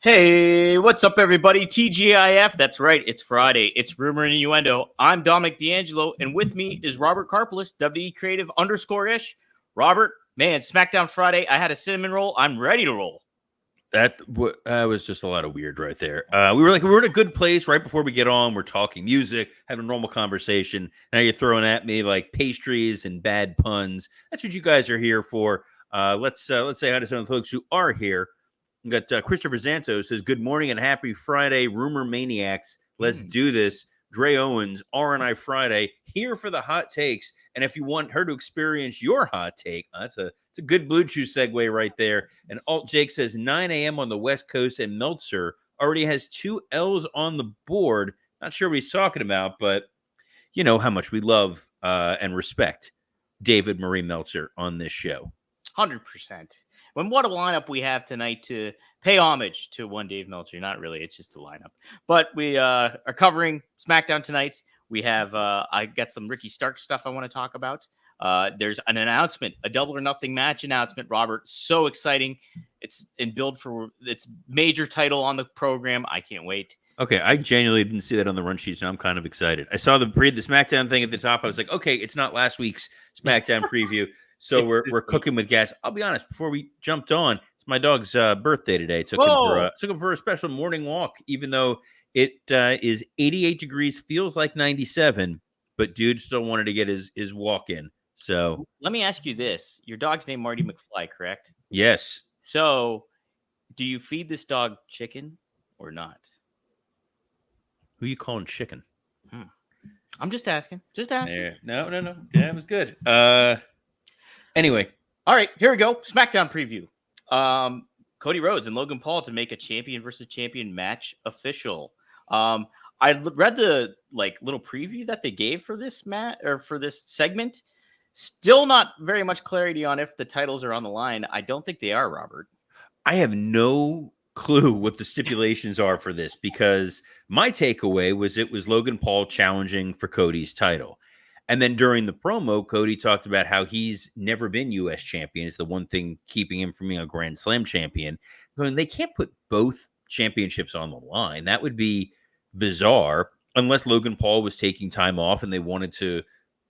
Hey, what's up, everybody? TGIF. That's right. It's Friday. It's Rumor and Innuendo. I'm Dominic D'Angelo, and with me is Robert Karpelis, WE Creative _ish. Robert, man, SmackDown Friday. I had a cinnamon roll. I'm ready to roll. That was just a lot of weird right there. We were in a good place right before we get on. We're talking music, having a normal conversation. Now you're throwing at me like pastries and bad puns. That's what you guys are here for. Let's say hi to some of the folks who are here. We got Christopher Zanto says, "Good morning and happy Friday, Rumor Maniacs. Let's do this." Dre Owens, R&I Friday, here for the hot takes. And if you want her to experience your hot take, it's a good Blue Chew segue right there. And Alt Jake says 9 a.m. on the West Coast, and Meltzer already has 2 L's on the board. Not sure what he's talking about, but you know how much we love and respect David Marie Meltzer on this show. 100%. And what a lineup we have tonight to pay homage to one Dave Meltzer. Not really, it's just a lineup. But we are covering SmackDown tonight. We have, I got some Ricky Stark stuff I want to talk about. There's an announcement, a Double or Nothing match announcement, Robert. So exciting. It's in build for its major title on the program. I can't wait. Okay, I genuinely didn't see that on the run sheets, and I'm kind of excited. I saw the SmackDown thing at the top. I was like, okay, it's not last week's SmackDown preview. So we're cooking with gas. I'll be honest, before we jumped on, it's my dog's birthday today. Took him for a special morning walk, even though it is 88 degrees, feels like 97, but dude still wanted to get his walk in. So let me ask you this. Your dog's named Marty McFly, correct? Yes. So do you feed this dog chicken or not? Who you calling chicken? I'm just asking. Just asking. Yeah. No. Yeah, it was good. Anyway. All right, here we go. SmackDown preview. Cody Rhodes and Logan Paul to make a champion versus champion match official. I read the little preview that they gave for this match or for this segment. Still not very much clarity on if the titles are on the line. I don't think they are, Robert. I have no clue what the stipulations are for this, because my takeaway was it was Logan Paul challenging for Cody's title. And then during the promo, Cody talked about how he's never been U.S. champion. It's the one thing keeping him from being a Grand Slam champion. I mean, they can't put both championships on the line. That would be bizarre, unless Logan Paul was taking time off and they wanted to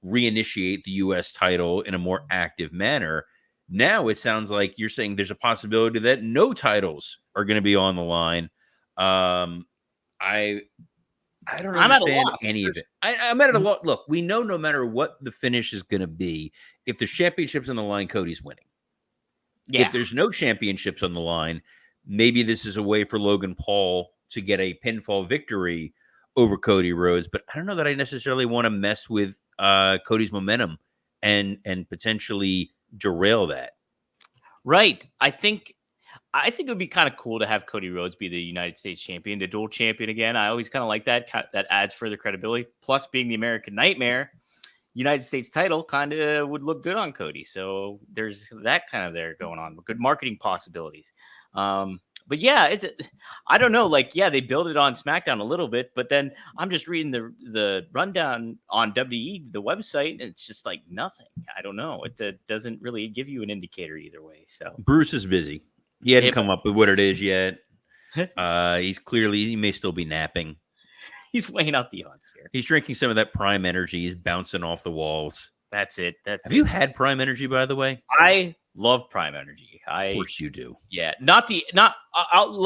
reinitiate the U.S. title in a more active manner. Now it sounds like you're saying there's a possibility that no titles are going to be on the line. I don't understand any of it. I'm at a loss. Look, we know no matter what the finish is going to be, if there's championships on the line, Cody's winning. Yeah. If there's no championships on the line, maybe this is a way for Logan Paul to get a pinfall victory over Cody Rhodes. But I don't know that I necessarily want to mess with Cody's momentum and potentially derail that. Right. I think it would be kind of cool to have Cody Rhodes be the United States champion, the dual champion again. I always kind of like that. That adds further credibility. Plus, being the American Nightmare, United States title kind of would look good on Cody. So there's that kind of there going on. Good marketing possibilities. But yeah, I don't know. They build it on SmackDown a little bit, but then I'm just reading the rundown on WE, the website, and it's just like nothing. I don't know. It doesn't really give you an indicator either way. So Bruce is busy. He hadn't come up with what it is yet. He may still be napping. He's weighing out the odds here. He's drinking some of that Prime Energy. He's bouncing off the walls. That's it. Have you had Prime Energy, by the way? I love Prime Energy. Of course you do. Yeah, let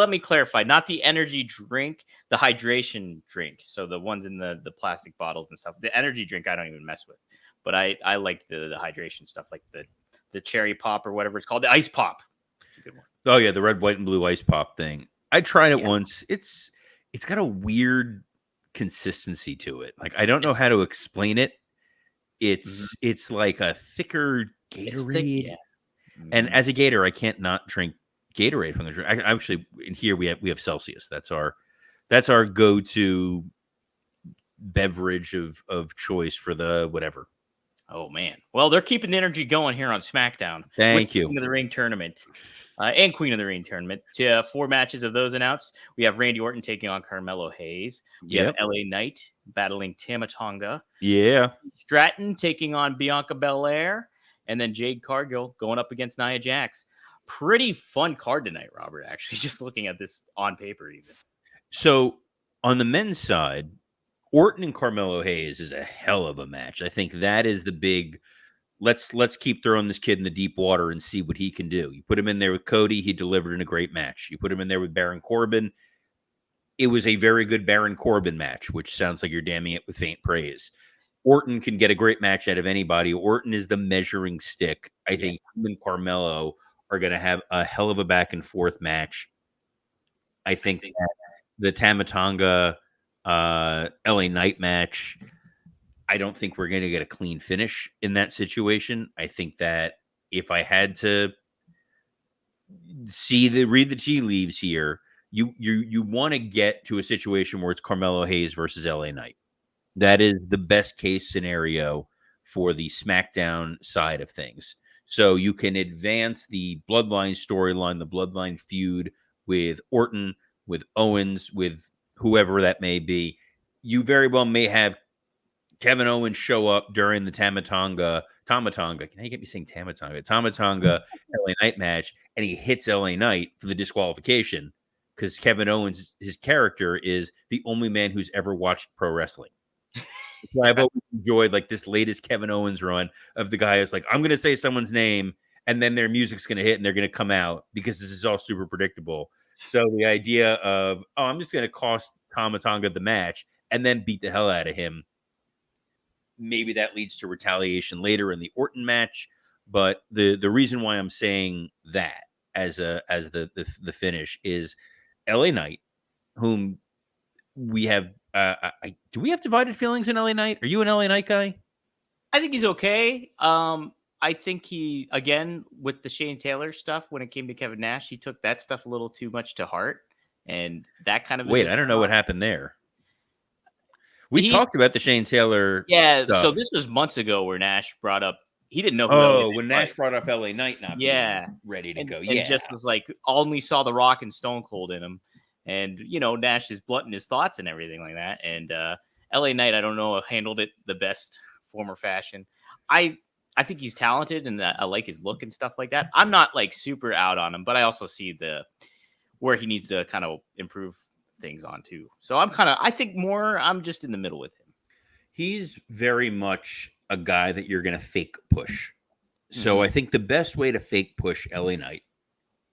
me clarify. Not the energy drink, the hydration drink. So the ones in the plastic bottles and stuff. The energy drink I don't even mess with. But I like the hydration stuff, like the cherry pop or whatever it's called, the ice pop. It's a good one. Oh yeah, the red, white, and blue ice pop thing. I tried it once. It's got a weird consistency to it. I don't know how to explain it. It's like a thicker Gatorade. And as a Gator, I can't not drink Gatorade from the drink. Actually, in here we have Celsius. That's our go-to beverage of choice for the whatever. Oh man! Well, they're keeping the energy going here on SmackDown. Thank you. King of the Ring tournament and Queen of the Ring tournament. 4 matches of those announced. We have Randy Orton taking on Carmelo Hayes. We have LA Knight battling Tama Tonga. Yeah. Stratton taking on Bianca Belair, and then Jade Cargill going up against Nia Jax. pretty fun card tonight, Robert, actually, just looking at this on paper even. So on the men's side, Orton and Carmelo Hayes is a hell of a match. I think that is the big let's keep throwing this kid in the deep water and see what he can do. You put him in there with Cody, he delivered in a great match. You put him in there with Baron Corbin, it was a very good Baron Corbin match, which sounds like you're damning it with faint praise. Orton can get a great match out of anybody. Orton is the measuring stick. I think him and Carmelo are going to have a hell of a back and forth match. I think that the Tamatonga LA Knight match, I don't think we're going to get a clean finish in that situation. I think that if I had to read the tea leaves here, you want to get to a situation where it's Carmelo Hayes versus LA Knight. That is the best case scenario for the SmackDown side of things. So you can advance the Bloodline storyline, the Bloodline feud with Orton, with Owens, with whoever that may be. You very well may have Kevin Owens show up during the Tamatonga. Can you get me saying Tamatonga LA Knight match, and he hits LA Knight for the disqualification because Kevin Owens, his character is the only man who's ever watched pro wrestling. So I've always enjoyed like this latest Kevin Owens run of the guy who's like, I'm going to say someone's name and then their music's going to hit and they're going to come out because this is all super predictable. So the idea of, oh, I'm just going to cost Tamatonga the match and then beat the hell out of him. Maybe that leads to retaliation later in the Orton match. But the reason why I'm saying that as the finish is LA Knight, whom we have. Do we have divided feelings in LA Knight? Are you an LA Knight guy? I think he's okay. I think he, again, with the Shane Taylor stuff, when it came to Kevin Nash, he took that stuff a little too much to heart. And that kind of... Wait, I don't know what happened there. We talked about the Shane Taylor stuff. So this was months ago where Nash brought up, he didn't know who LA Knight when Nash brought up LA Knight not being ready to go. And just was like, only saw The Rock and Stone Cold in him. And, Nash is blunt in his thoughts and everything like that. And LA Knight, I don't know, handled it the best form or fashion. I think he's talented and I like his look and stuff like that. I'm not like super out on him, but I also see where he needs to kind of improve things on too. So I think I'm just in the middle with him. He's very much a guy that you're going to fake push. So I think the best way to fake push LA Knight,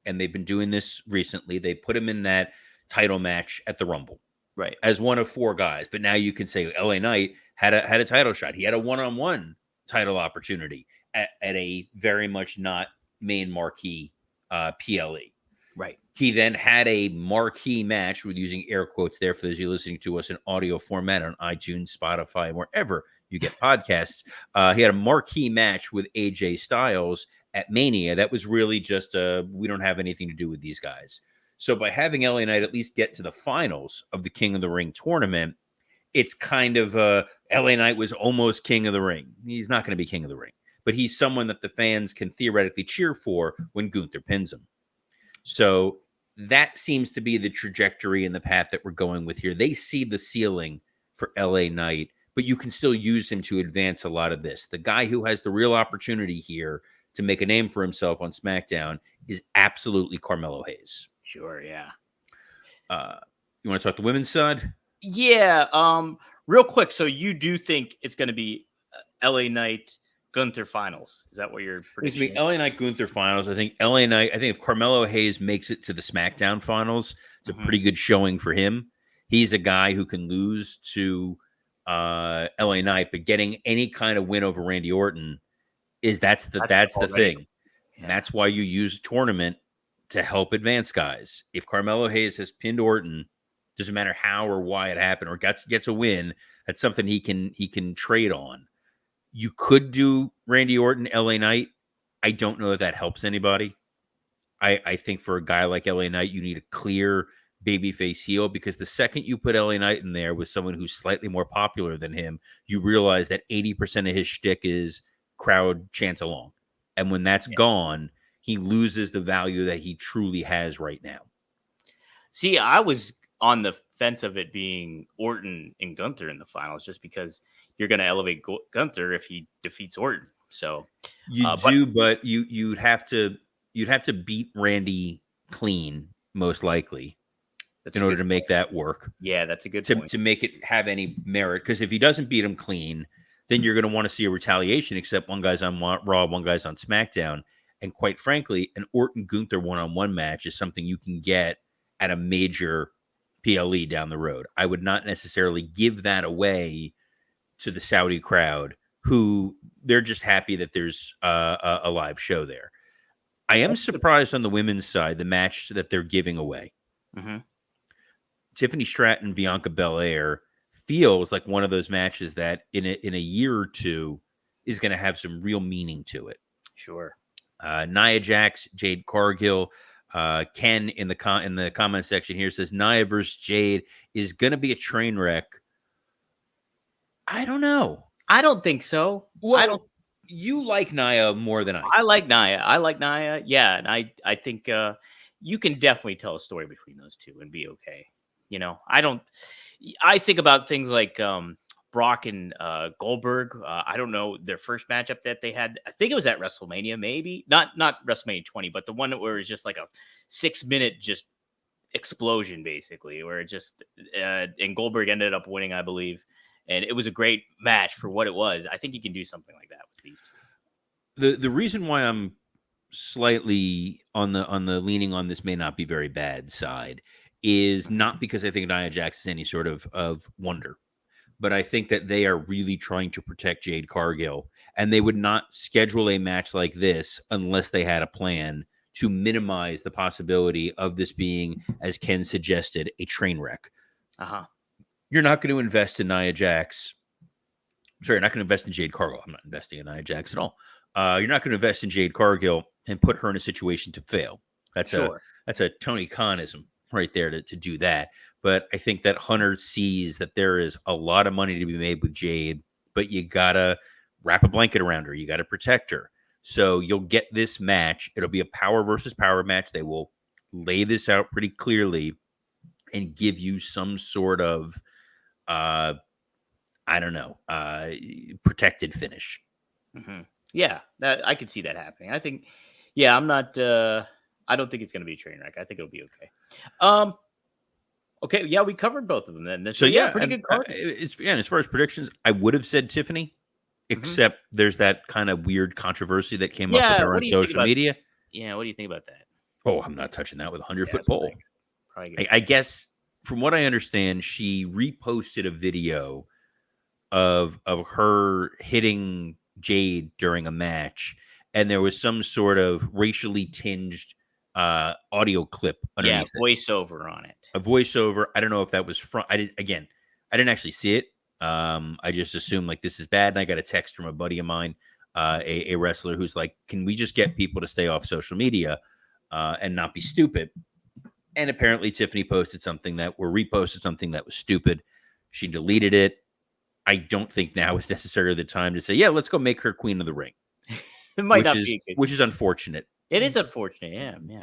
and they've been doing this recently, they put him in that title match at the Rumble, right, as one of four guys. But now you can say LA Knight had a title shot. He had a one-on-one title opportunity at a very much not main marquee PLE. Right. He then had a marquee match, with using air quotes there for those of you listening to us in audio format on iTunes, Spotify, and wherever you get podcasts. He had a marquee match with AJ Styles at Mania. That was really just we don't have anything to do with these guys. So by having LA Knight at least get to the finals of the King of the Ring tournament, it's kind of LA Knight was almost King of the Ring. He's not going to be King of the Ring, but he's someone that the fans can theoretically cheer for when Gunther pins him. So that seems to be the trajectory and the path that we're going with here. They see the ceiling for LA Knight, but you can still use him to advance a lot of this. The guy who has the real opportunity here to make a name for himself on SmackDown is absolutely Carmelo Hayes. Sure, yeah. You want to talk the women's side? Yeah. Real quick. So you do think it's going to be LA Knight Gunther finals? Is that what you're predicting? It's LA Knight Gunther finals. I think LA Knight. I think if Carmelo Hayes makes it to the SmackDown finals, it's a pretty good showing for him. He's a guy who can lose to LA Knight, but getting any kind of win over Randy Orton that's the thing. Yeah. That's why you use a tournament to help advance guys. If Carmelo Hayes has pinned Orton, doesn't matter how or why it happened, or gets a win, that's something he can trade on. You could do Randy Orton, LA Knight. I don't know if that helps anybody. I think for a guy like LA Knight, you need a clear babyface heel, because the second you put LA Knight in there with someone who's slightly more popular than him, you realize that 80% of his shtick is crowd chants along. And when that's gone, he loses the value that he truly has right now. See, I was on the fence of it being Orton and Gunther in the finals, just because you're going to elevate Gunther if he defeats Orton. So but you'd have to you'd have to beat Randy clean, most likely, That's in a order good to make that work. Yeah, that's a good To point. to make it have any merit. Because if he doesn't beat him clean, then you're going to want to see a retaliation. Except one guy's on Raw, one guy's on SmackDown, and quite frankly, an Orton Gunther one-on-one match is something you can get at a major PLE down the road. I would not necessarily give that away to the Saudi crowd, who they're just happy that there's a live show there. I am surprised on the women's side, the match that they're giving away. Mm-hmm. Tiffany Stratton, Bianca Belair feels like one of those matches that in a year or two is going to have some real meaning to it. Sure. Nia Jax, Jade Cargill. Ken in the comment section here says Nia versus Jade is going to be a train wreck. I don't know. I don't think so. Well, I don't. You like Nia more than I do. I like Nia. Yeah, and I think you can definitely tell a story between those two and be okay. You know, I think about things like Brock and Goldberg. I don't know their first matchup that they had. I think it was at WrestleMania, maybe not WrestleMania 20, but the one where it was just like a 6-minute just explosion, basically, where it just and Goldberg ended up winning, I believe. And it was a great match for what it was. I think you can do something like that with these two. The reason why I'm slightly on the leaning on this may not be very bad side is not because I think Nia Jax is any sort of wonder, but I think that they are really trying to protect Jade Cargill, and they would not schedule a match like this unless they had a plan to minimize the possibility of this being, as Ken suggested, a train wreck. Uh-huh. You're not going to invest in Nia Jax. Sorry, you're not going to invest in Jade Cargill. I'm not investing in Nia Jax at all. You're not going to invest in Jade Cargill and put her in a situation to fail. That's a Tony Khanism right there to do that. But I think that Hunter sees that there is a lot of money to be made with Jade, but you gotta wrap a blanket around her. You got to protect her. So you'll get this match. It'll be a power versus power match. They will lay this out pretty clearly and give you some sort of I don't know, protected finish. Mm-hmm. Yeah, I could see that happening. I think, yeah, I'm not. I don't think it's going to be a train wreck. I think it'll be okay. Okay, yeah, we covered both of them then. So yeah, pretty good card. And as far as predictions, I would have said Tiffany, except there's that kind of weird controversy that came up with her on social media. Yeah, what do you think about that? Oh, I'm not touching that with a 100-foot pole. I guess from what I understand, she reposted a video of her hitting Jade during a match, and there was some sort of racially tinged audio clip underneath. Yeah, voiceover on it. A voiceover. I don't know if that was from. I didn't actually see it. I just assumed like this is bad, and I got a text from a buddy of mine, a wrestler, who's like, "Can we just get people to stay off social media and not be stupid?" And apparently, Tiffany reposted something that was stupid. She deleted it. I don't think now is necessarily the time to say, "Yeah, let's go make her queen of the ring." It might not be, which is unfortunate. It is unfortunate, yeah.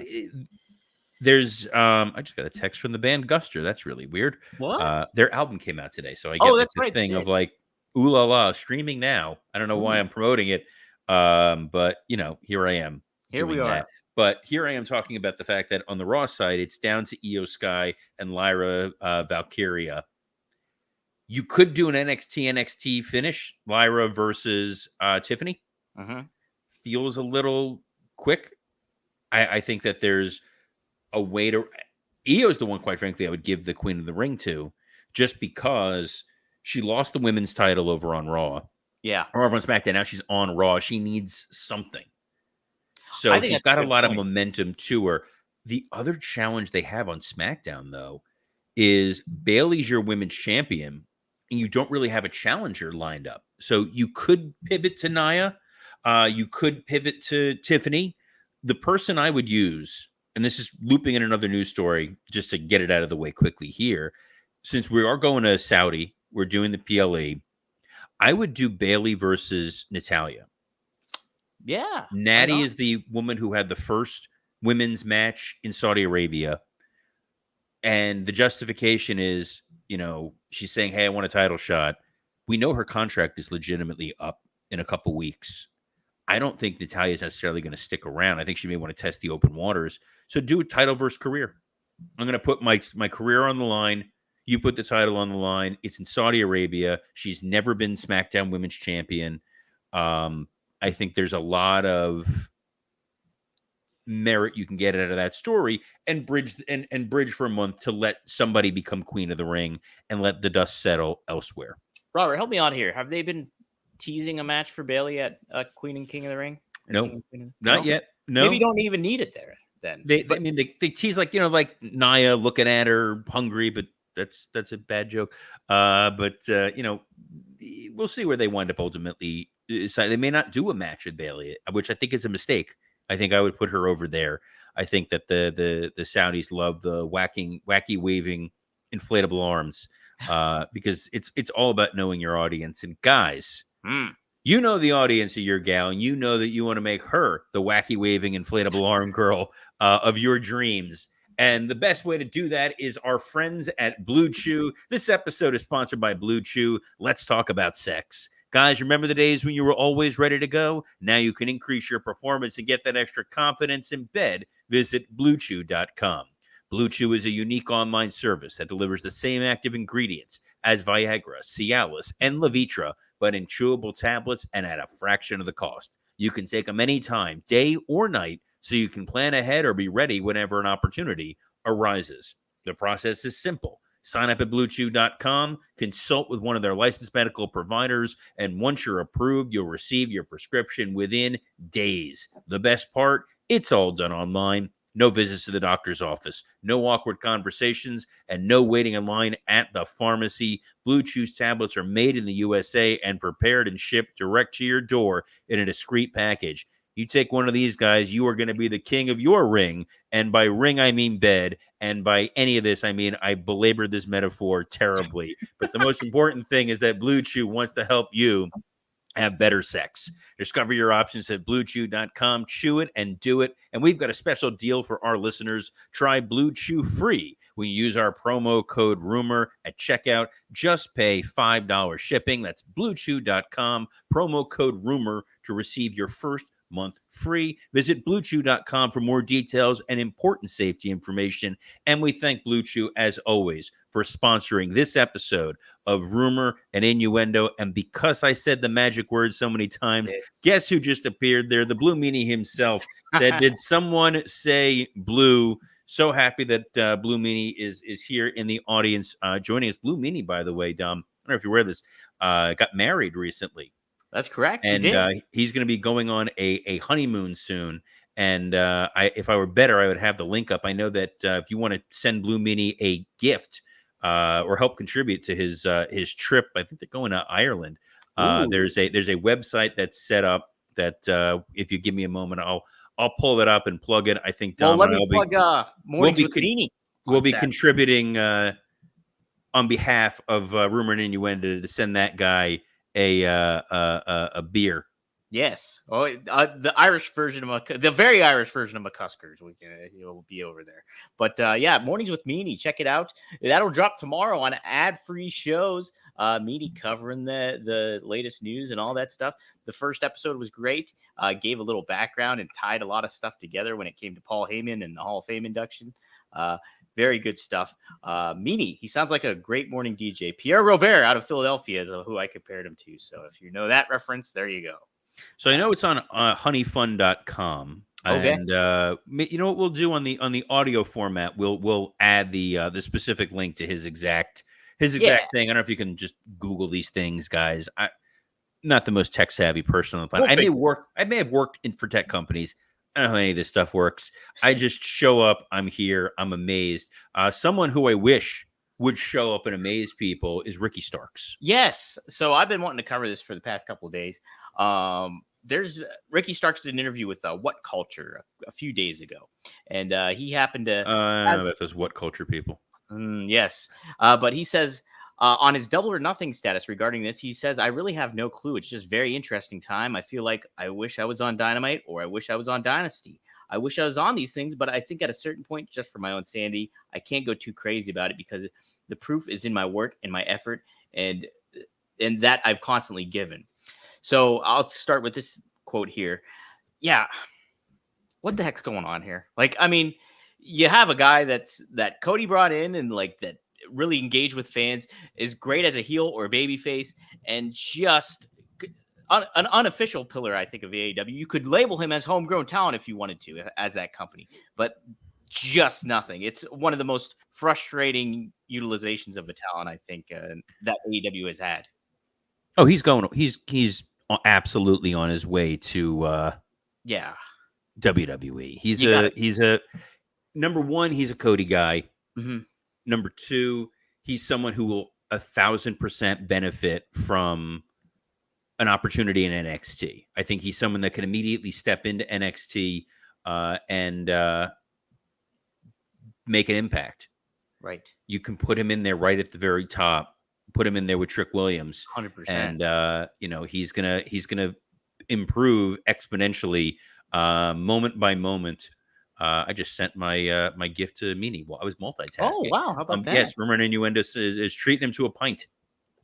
There's I just got a text from the band Guster. That's really weird. What? Their album came out today, so I get that's the right, thing of like, ooh la la, streaming now. I don't know why I'm promoting it, but you know, here I am. Here we are. That. But here I am talking about the fact that on the Raw side, it's down to Io Sky and Lyra Valkyria. You could do an NXT finish, Lyra versus Tiffany. Feels a little quick. I think that there's a way to. Io's the one, quite frankly, I would give the Queen of the Ring to, just because she lost the women's title over on Raw. Yeah. Or over on SmackDown. Now she's on Raw. She needs something. So she's got a lot of momentum to her. The other challenge they have on SmackDown, though, is Bayley's your women's champion, and you don't really have a challenger lined up. So you could pivot to Nia. You could pivot to Tiffany. The person I would use, and this is looping in another news story just to get it out of the way quickly here, since we are going to Saudi, we're doing the PLE, I would do Bayley versus Natalya. Yeah. Natty is the woman who had the first women's match in Saudi Arabia. And the justification is, you know, she's saying, hey, I want a title shot. We know her contract is legitimately up in a couple weeks. I don't think Natalya is necessarily going to stick around. I think she may want to test the open waters. So do a title versus career. I'm going to put my career on the line. You put the title on the line. It's in Saudi Arabia. She's never been SmackDown Women's Champion. I think there's a lot of merit you can get out of that story, and bridge for a month to let somebody become Queen of the Ring and let the dust settle elsewhere. Robert, help me out here. Have they been teasing a match for Bayley at Queen and King of the Ring? No, not yet. No, maybe you don't even need it there then. They tease like Nia looking at her hungry, but that's a bad joke. We'll see where they wind up ultimately. They may not do a match with Bayley, which I think is a mistake. I think I would put her over there. I think that the Saudis love the wacky waving inflatable arms because it's all about knowing your audience. And guys, you know the audience of your gal, and you know that you want to make her the wacky waving inflatable arm girl of your dreams. And the best way to do that is our friends at Blue Chew. This episode is sponsored by Blue Chew. Let's talk about sex. Guys, remember the days when you were always ready to go? Now you can increase your performance and get that extra confidence in bed. Visit BlueChew.com. Blue Chew is a unique online service that delivers the same active ingredients as Viagra, Cialis, and Levitra, but in chewable tablets and at a fraction of the cost. You can take them anytime, day or night, so you can plan ahead or be ready whenever an opportunity arises. The process is simple. Sign up at BlueChew.com, consult with one of their licensed medical providers, and once you're approved, you'll receive your prescription within days. The best part, it's all done online. No visits to the doctor's office, no awkward conversations, and no waiting in line at the pharmacy. Blue Chew's tablets are made in the USA and prepared and shipped direct to your door in a discreet package. You take one of these guys, you are going to be the king of your ring. And by ring, I mean bed. And by any of this, I mean I belabored this metaphor terribly. But the most important thing is that Blue Chew wants to help you have better sex. Discover your options at BlueChew.com. Chew it and do it. And we've got a special deal for our listeners. Try Blue Chew free when you use our promo code RUMOR at checkout. Just pay $5 shipping. That's BlueChew.com. Promo code RUMOR to receive your first month free. Visit BlueChew.com for more details and important safety information. And we thank Blue Chew, as always, for sponsoring this episode of Rumor and Innuendo. And because I said the magic word so many times, guess who just appeared there? The Blue Meanie himself said, did someone say blue? So happy that Blue Meanie is here in the audience joining us. Blue Meanie, by the way, Dom, I don't know if you're aware of this, got married recently. That's correct. And he's going to be going on a honeymoon soon. And if I were better, I would have the link up. I know that if you want to send Blue Meanie a gift or help contribute to his trip, I think they're going to Ireland. There's a website that's set up that if you give me a moment, I'll pull it up and plug it. I think Dom let me plug Mornings with Meanie. We'll be contributing on behalf of Rumor and Innuendo to send that guy a beer. Yes. Oh, the Irish version of the very Irish version of McCuskers. He'll be over there. But Mornings with Meanie. Check it out. That'll drop tomorrow on ad-free shows. Meanie covering the latest news and all that stuff. The first episode was great. Gave a little background and tied a lot of stuff together when it came to Paul Heyman and the Hall of Fame induction. Very good stuff. Meanie, he sounds like a great morning DJ. Pierre Robert out of Philadelphia is who I compared him to. So if you know that reference, there you go. So I know it's on honeyfun.com. Okay. And you know what we'll do on the audio format? We'll add the specific link to his exact thing. I don't know if you can just Google these things, guys. I'm not the most tech savvy person on the planet. I may have worked for tech companies. I don't know how any of this stuff works. I just show up. I'm here. I'm amazed. Someone who I wish would show up and amaze people is Ricky Starks. Yes. So I've been wanting to cover this for the past couple of days. There's Ricky Starks did an interview with What Culture a few days ago, and he happened to about those What Culture people. Yes. But he says on his Double or Nothing status regarding this, he says, I really have no clue. It's just very interesting time. I feel like I wish I was on Dynamite, or I wish I was on Dynasty. I wish I was on these things, but I think at a certain point, just for my own sanity, I can't go too crazy about it because the proof is in my work and my effort and that I've constantly given. So I'll start with this quote here. Yeah, what the heck's going on here? Like, I mean, you have a guy that Cody brought in and like that really engaged with fans, is great as a heel or a baby face, and just an unofficial pillar, I think, of AEW. You could label him as homegrown talent if you wanted to, as that company, but just nothing. It's one of the most frustrating utilizations of a talent, I think, that AEW has had. Oh, he's absolutely on his way to Yeah. WWE. You got it. He's a number one. He's a Cody guy. Mhm. Number two, he's someone who will 1,000% benefit from an opportunity in NXT. I think he's someone that can immediately step into NXT and make an impact. Right. You can put him in there right at the very top. Put him in there with Trick Williams, 100%. and he's gonna improve exponentially, moment by moment. I just sent my gift to Meanie while I was multitasking. Oh, wow. How about that? Yes, remember Innuendo is treating him to a pint.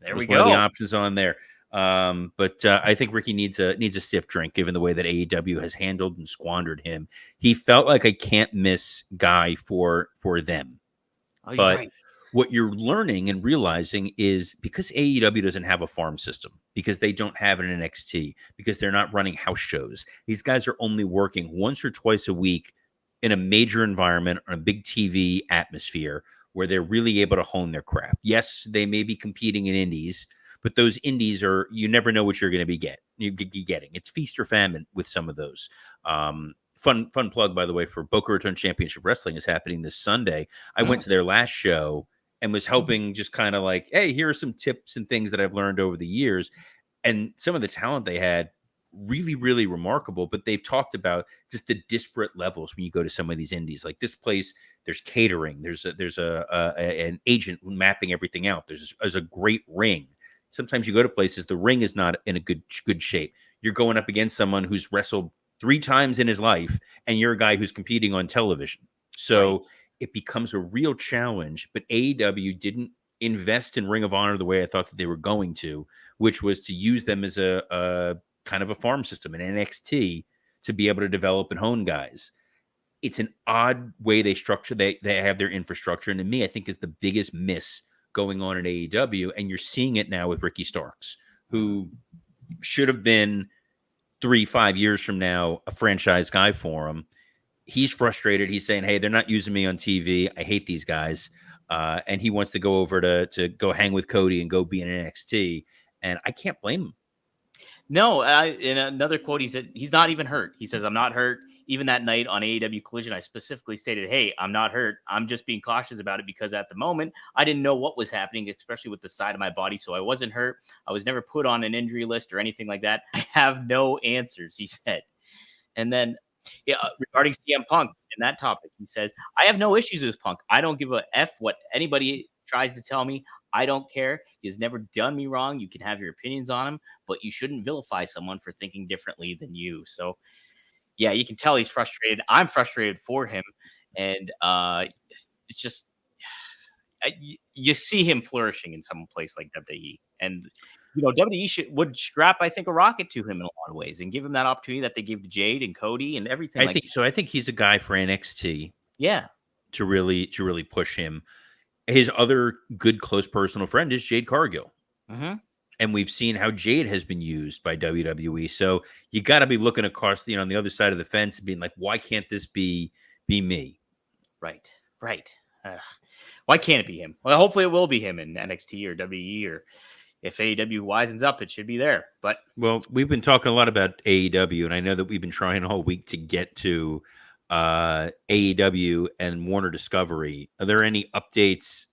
There That was we one of the go. options on there. But I think Ricky needs a stiff drink, given the way that AEW has handled and squandered him. He felt like a can't miss guy for them. Oh, you're But right. what you're learning and realizing is because AEW doesn't have a farm system, because they don't have an NXT, because they're not running house shows, these guys are only working once or twice a week in a major environment on a big TV atmosphere where they're really able to hone their craft. Yes, they may be competing in indies, but those indies are, you never know what you're going to be getting. It's feast or famine with some of those. Fun plug, by the way, for Boca Raton Championship Wrestling is happening this Sunday. I went to their last show and was helping, just kind of like, hey, here are some tips and things that I've learned over the years. And some of the talent they had, really, really remarkable. But they've talked about just the disparate levels when you go to some of these indies. Like this place, there's catering, there's an agent mapping everything out. There's a great ring. Sometimes you go to places, the ring is not in a good shape. You're going up against someone who's wrestled 3 times in his life, and you're a guy who's competing on television. So Right. it becomes a real challenge. But AEW didn't invest in Ring of Honor the way I thought that they were going to, which was to use them as a kind of a farm system, an NXT, to be able to develop and hone guys. It's an odd way they structure, they have their infrastructure. And to me, I think is the biggest miss going on in AEW. And you're seeing it now with Ricky Starks, who should have been 3-5 years from now a franchise guy for him. He's frustrated. He's saying, hey, they're not using me on TV. I hate these guys. And he wants to go over to go hang with Cody and go be in NXT. And I can't blame him. No, in another quote, he said he's not even hurt. He says, I'm not hurt. Even that night on AEW Collision, I specifically stated, hey, I'm not hurt. I'm just being cautious about it because at the moment, I didn't know what was happening, especially with the side of my body. So I wasn't hurt. I was never put on an injury list or anything like that. I have no answers, he said. And then regarding CM Punk and that topic, he says, I have no issues with Punk. I don't give a F what anybody tries to tell me. I don't care. He's never done me wrong. You can have your opinions on him, but you shouldn't vilify someone for thinking differently than you. So, yeah, you can tell he's frustrated. I'm frustrated for him. And it's just, you see him flourishing in some place like WWE. And, WWE would strap, I think, a rocket to him in a lot of ways and give him that opportunity that they gave to Jade and Cody and everything. I think so. I think he's a guy for NXT. Yeah. To really push him. His other good close personal friend is Jade Cargill. Mm-hmm. And we've seen how Jade has been used by WWE. So you got to be looking across, on the other side of the fence and being like, why can't this be me? Right. Why can't it be him? Well, hopefully it will be him in NXT or WWE, or if AEW wisens up, it should be there. But we've been talking a lot about AEW, and I know that we've been trying all week to get to AEW and Warner Discovery. Are there any updates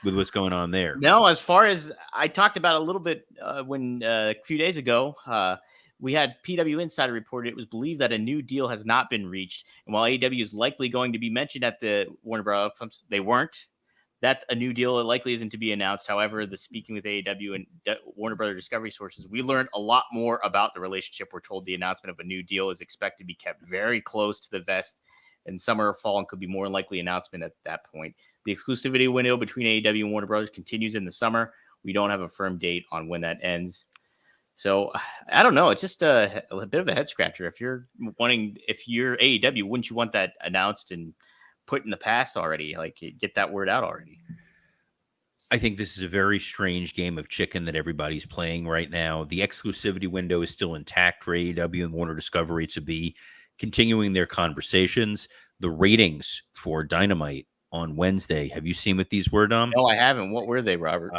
with what's going on there? No, as far as I talked about a little bit when a few days ago, we had PW Insider reported it was believed that a new deal has not been reached. And while AEW is likely going to be mentioned at the Warner Bros. Outcomes, they weren't. That's a new deal. It likely isn't to be announced. However, the speaking with AEW and Warner Brothers Discovery sources, we learned a lot more about the relationship. We're told the announcement of a new deal is expected to be kept very close to the vest in summer or fall and could be more likely announcement at that point. The exclusivity window between AEW and Warner Brothers continues in the summer. We don't have a firm date on when that ends. So I don't know. It's just a bit of a head scratcher. If you're AEW, wouldn't you want that announced and put in the past already? Like get that word out already. I think this is a very strange game of chicken that everybody's playing right now. The exclusivity window is still intact for AEW and Warner Discovery to be continuing their conversations. The ratings for Dynamite on Wednesday, have you seen what these were, Dom? No, I haven't. What were they, Robert?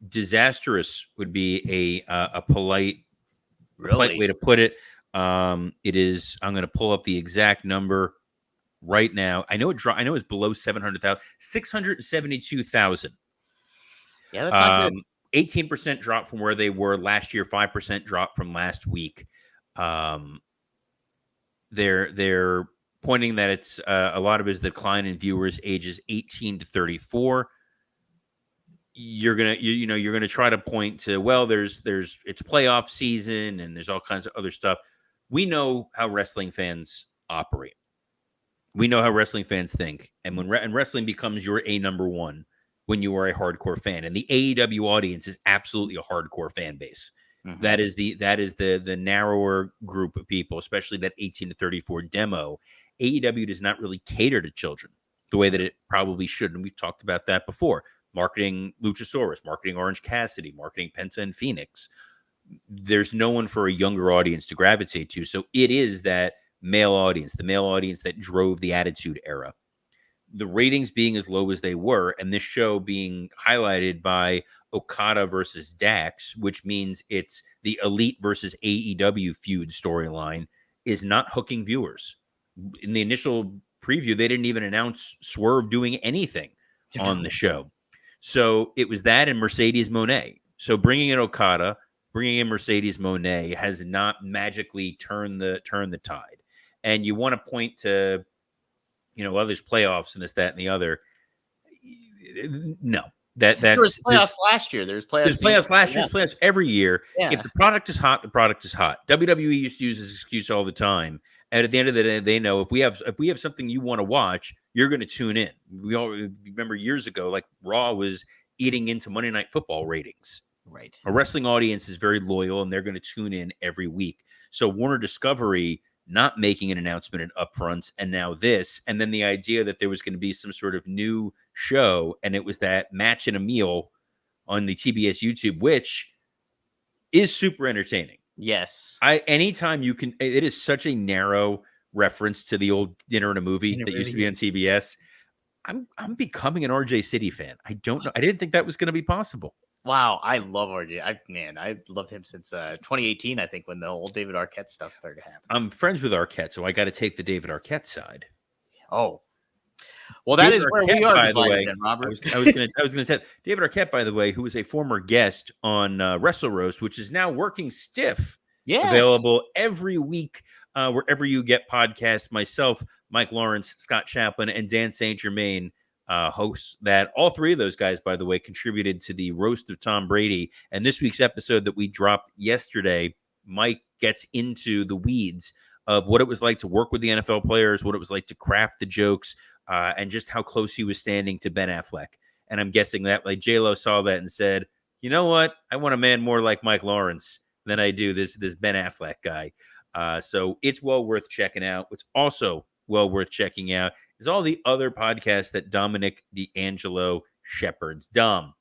Disastrous would be a polite Really? way to put it. It is. I'm going to pull up the exact number right now. I know I know it's below 700,000, 672,000. Yeah, that's not good. 18% drop from where they were last year, 5% drop from last week. They're pointing that it's a lot of his decline in viewers ages 18 to 34. You're gonna try to point to, well, there's it's playoff season and there's all kinds of other stuff. We know how wrestling fans operate. We know how wrestling fans think, and when wrestling becomes your number one, when you are a hardcore fan, and the AEW audience is absolutely a hardcore fan base. Mm-hmm. That is the narrower group of people, especially that 18 to 34 demo. AEW does not really cater to children the way that it probably should, and we've talked about that before. Marketing Luchasaurus, marketing Orange Cassidy, marketing Penta and Phoenix. There's no one for a younger audience to gravitate to, so it is that male audience, the male audience that drove the Attitude Era. The ratings being as low as they were, and this show being highlighted by Okada versus Dax, which means it's the Elite versus AEW feud storyline, is not hooking viewers. In the initial preview, they didn't even announce Swerve doing anything on the show. So it was that and Mercedes Moné. So bringing in Okada, bringing in Mercedes Moné has not magically turned the tide. And you want to point to, well, there's playoffs and this, that, and the other. No, there was playoffs last year. There's playoffs last year. There's playoffs every year. Yeah. If the product is hot, the product is hot. WWE used to use this excuse all the time. And at the end of the day, they know if we have something you want to watch, you're going to tune in. We all remember years ago, like Raw was eating into Monday Night Football ratings. Right. A wrestling audience is very loyal, and they're going to tune in every week. So Warner Discovery not making an announcement at upfronts, and now this, and then the idea that there was going to be some sort of new show, and it was that Match and a Meal on the TBS YouTube, which is super entertaining. Yes. Anytime you can, it is such a narrow reference to the old Dinner and a Movie that used to be on TBS. I'm becoming an RJ City fan. I don't know. I didn't think that was going to be possible. Wow, I love RJ. I loved him since 2018, I think, when the whole David Arquette stuff started to happen. I'm friends with Arquette, so I got to take the David Arquette side. Oh, well, that is where we are. By the way, then, Robert. I was going to tell David Arquette, by the way, who was a former guest on Wrestle Roast, which is now working stiff. Yes. Available every week wherever you get podcasts. Myself, Mike Lawrence, Scott Chaplin, and Dan St. Germain hosts that. All three of those guys, by the way, contributed to the Roast of Tom Brady. And this week's episode that we dropped yesterday, Mike gets into the weeds of what it was like to work with the NFL players, what it was like to craft the jokes, and just how close he was standing to Ben Affleck. And I'm guessing that like J-Lo saw that and said, you know what? I want a man more like Mike Lawrence than I do this Ben Affleck guy. So it's well worth checking out. What's also well worth checking out is all the other podcasts that Dominic D'Angelo shepherds. Dom,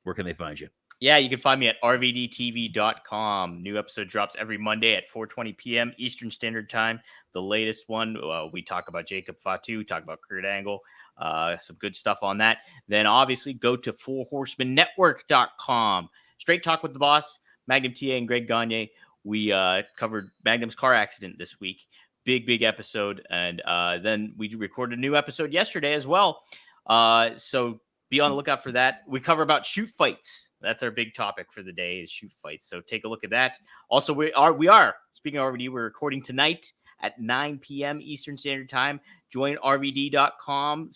where can they find you? Yeah, you can find me at rvdtv.com. New episode drops every Monday at 4:20 p.m. Eastern Standard Time. The latest one, we talk about Jacob Fatu, talk about Kurt Angle, some good stuff on that. Then obviously go to fourhorsemannetwork.com. Straight Talk with the Boss, Magnum TA and Greg Gagne. We covered Magnum's car accident this week. Big episode. And then we recorded a new episode yesterday as well. So be on the lookout for that. We cover about shoot fights. That's our big topic for the day is shoot fights. So take a look at that. Also, we are speaking of RVD, we're recording tonight at 9 p.m. Eastern Standard Time. Join rvd.com.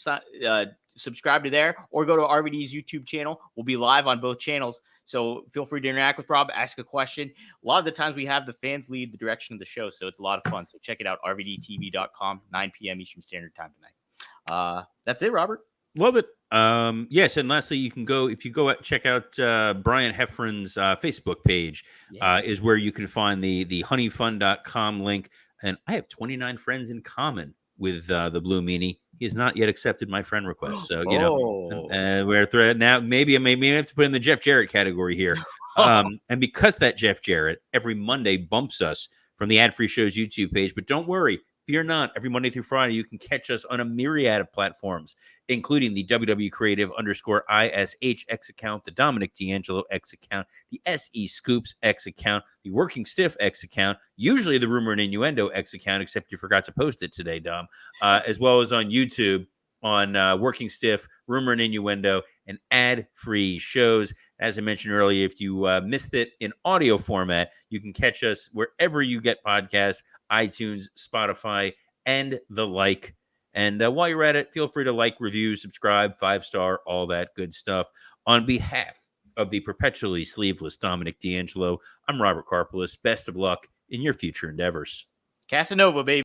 Subscribe to there or go to RVD's YouTube channel. We'll be live on both channels. So feel free to interact with Rob, ask a question. A lot of the times we have the fans lead the direction of the show. So it's a lot of fun. So check it out. rvdtv.com, 9 p.m. Eastern Standard Time tonight. That's it, Robert. Love it. Yes, and lastly, you can go if you go out check out Brian Heffron's Facebook page is where you can find the honeyfund.com link. And I have 29 friends in common with the Blue Meanie. He has not yet accepted my friend request. So, we're now maybe I have to put in the Jeff Jarrett category here. And because that Jeff Jarrett every Monday bumps us from the Ad Free Show's YouTube page. But don't worry, fear not. Every Monday through Friday, you can catch us on a myriad of platforms, including the WWE Creative _ISH X account, the Dominic D'Angelo X account, the SE Scoops X account, the Working Stiff X account, usually the Rumor and Innuendo X account, except you forgot to post it today, Dom, as well as on YouTube on Working Stiff, Rumor and Innuendo, and ad-free shows. As I mentioned earlier, if you missed it in audio format, you can catch us wherever you get podcasts, iTunes, Spotify, and the like. And while you're at it, feel free to like, review, subscribe, 5-star, all that good stuff. On behalf of the perpetually sleeveless Dominic D'Angelo, I'm Robert Karpelis. Best of luck in your future endeavors. Casanova, baby.